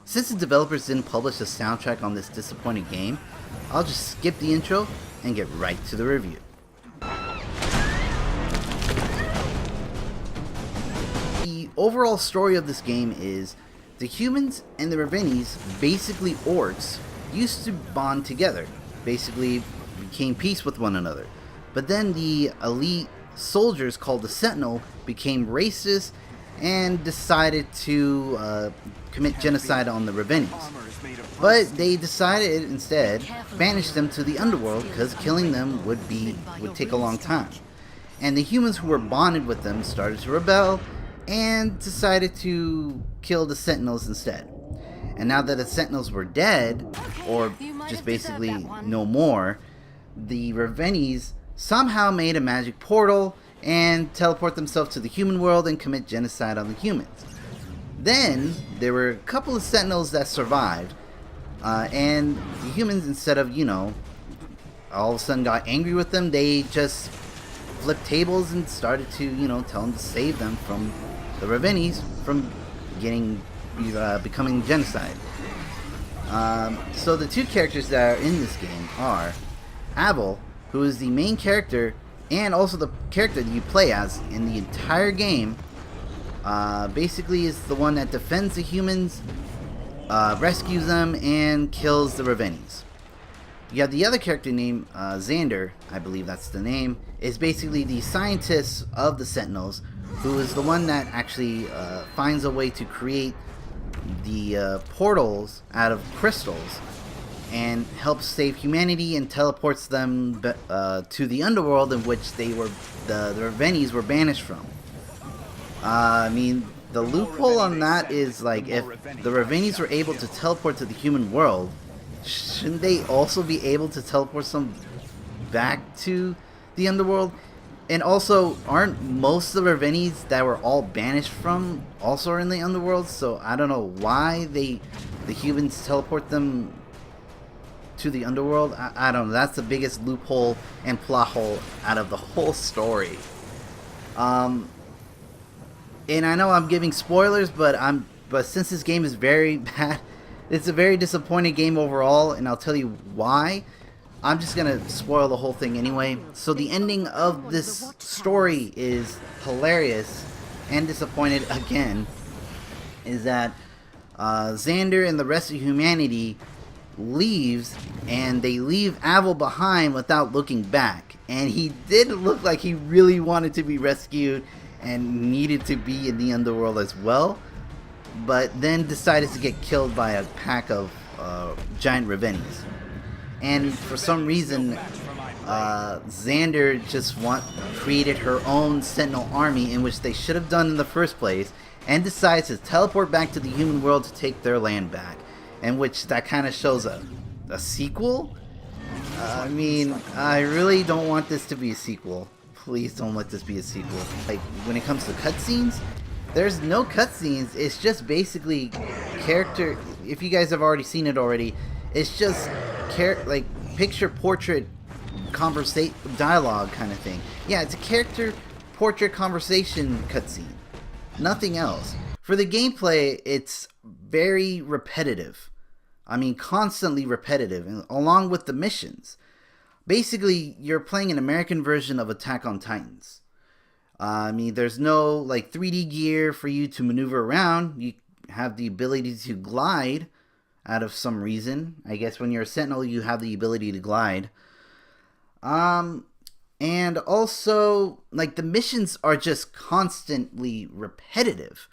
Since the developers didn't publish a soundtrack on this disappointing game, I'll just skip the intro and get right to the review. The overall story of this game is the humans and the Revenis, basically orcs, used to bond together, basically became peace with one another. But then the elite soldiers called the Sentinel became racist and decided to commit genocide on the Revenis. But they decided instead banish them to the underworld because killing them would take a long time. And the humans who were bonded with them started to rebel and decided to kill the Sentinels instead. And now that the Sentinels were dead, or just basically no more, the Revenis somehow made a magic portal and teleport themselves to the human world and commit genocide on the humans. Then there were a couple of Sentinels that survived, and the humans, instead of, all of a sudden got angry with them, they just flipped tables and started to, tell them to save them from the Revenis from becoming genocide. So the two characters that are in this game are Abel, who is the main character and also the character that you play as in the entire game. Basically is the one that defends the humans, rescues them, and kills the Revenis. You have the other character named Xander, I believe that's the name, is basically the scientist of the Sentinels, who is the one that actually finds a way to create the portals out of crystals and helps save humanity and teleports them to the underworld in which the Revenis were banished from. I mean, the loophole on that is, like, if the Revenis were able to teleport to the human world, shouldn't they also be able to teleport some back to the underworld? And also, aren't most of the Revenis that were all banished from also in the underworld? So I don't know why the humans teleport them to the underworld. I don't know. That's the biggest loophole and plot hole out of the whole story. And I know I'm giving spoilers, but since this game is very bad, it's a very disappointing game overall, and I'll tell you why. I'm just gonna spoil the whole thing anyway. So the ending of this story is hilarious and disappointed again. Is that Xander and the rest of humanity leaves, and they leave Abel behind without looking back. And he did look like he really wanted to be rescued and needed to be in the underworld as well, but then decided to get killed by a pack of giant Revenis. And for some reason, Xander just created her own Sentinel army, in which they should have done in the first place, and decides to teleport back to the human world to take their land back. In which that kind of shows a sequel. I mean, I really don't want this to be a sequel. Please don't let this be a sequel. Like, when it comes to cutscenes, there's no cutscenes. It's just basically character. If you guys have already seen it already, it's just like picture portrait dialogue kind of thing. Yeah, it's a character portrait conversation cutscene. Nothing else. For the gameplay, it's very repetitive. I mean, constantly repetitive, and along with the missions. Basically, you're playing an American version of Attack on Titans. I mean, there's no like 3D gear for you to maneuver around. You have the ability to glide out of some reason. I guess when you're a Sentinel, you have the ability to glide. And also, like, the missions are just constantly repetitive.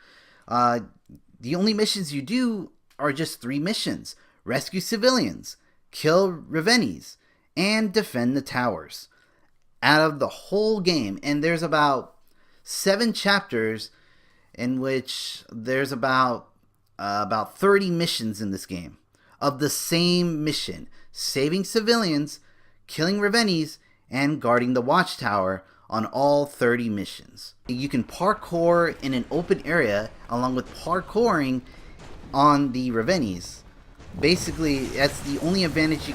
The only missions you do are just 3 missions. Rescue civilians, kill Revenis, and defend the towers. Out of the whole game. And there's about 7 chapters in which there's about 30 missions in this game. Of the same mission. Saving civilians, killing Revenis, and guarding the watchtower on all 30 missions. You can parkour in an open area along with parkouring on the Revenis. Basically, that's the only advantage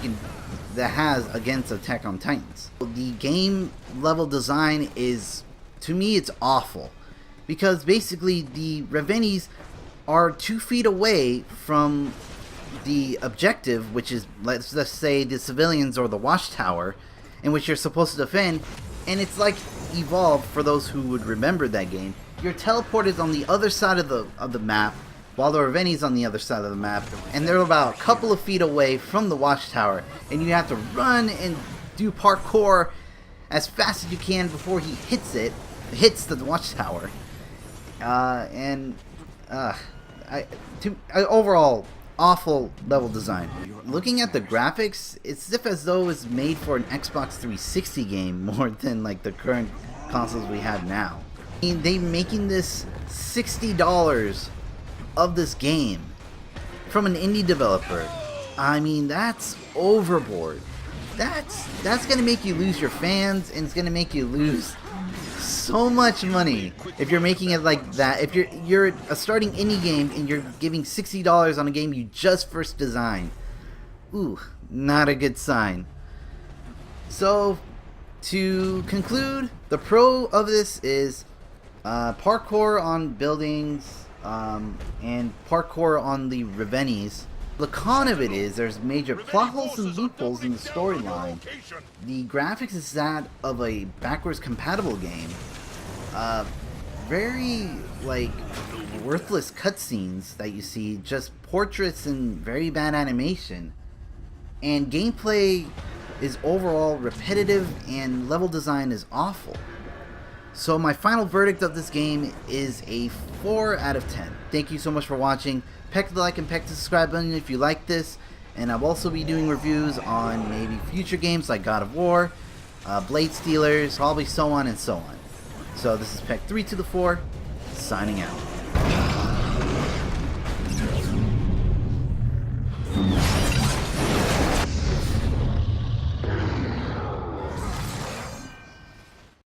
that has against Attack on Titans. The game level design is, to me, it's awful. Because basically the Revenis are 2 feet away from the objective, which is, let's just say, the civilians or the watchtower, in which you're supposed to defend. And it's like Evolve, for those who would remember that game. Your teleport is on the other side of the map, while the Revenie's on the other side of the map, and they're about a couple of feet away from the watchtower, and you have to run and do parkour as fast as you can before he hits the watchtower. Overall, awful level design. Looking at the graphics, it's as though it's made for an Xbox 360 game more than like the current consoles we have now. I mean, they making this $60 of this game from an indie developer. I mean, that's overboard. That's gonna make you lose your fans, and it's gonna make you lose so much money if you're making it like that. If you're a starting indie game and you're giving $60 on a game you just first designed, ooh, not a good sign. So to conclude, the pro of this is parkour on buildings and parkour on the Revenies. The con of it is there's major plot holes and loopholes in the storyline. The graphics is that of a backwards compatible game. Very like worthless cutscenes that you see, just portraits and very bad animation. And gameplay is overall repetitive, and level design is awful. So my final verdict of this game is a 4 out of 10. Thank you so much for watching. Peck the like and peck the subscribe button if you like this. And I'll also be doing reviews on maybe future games like God of War, Blade Stealers, probably so on and so on. So this is peck324, signing out.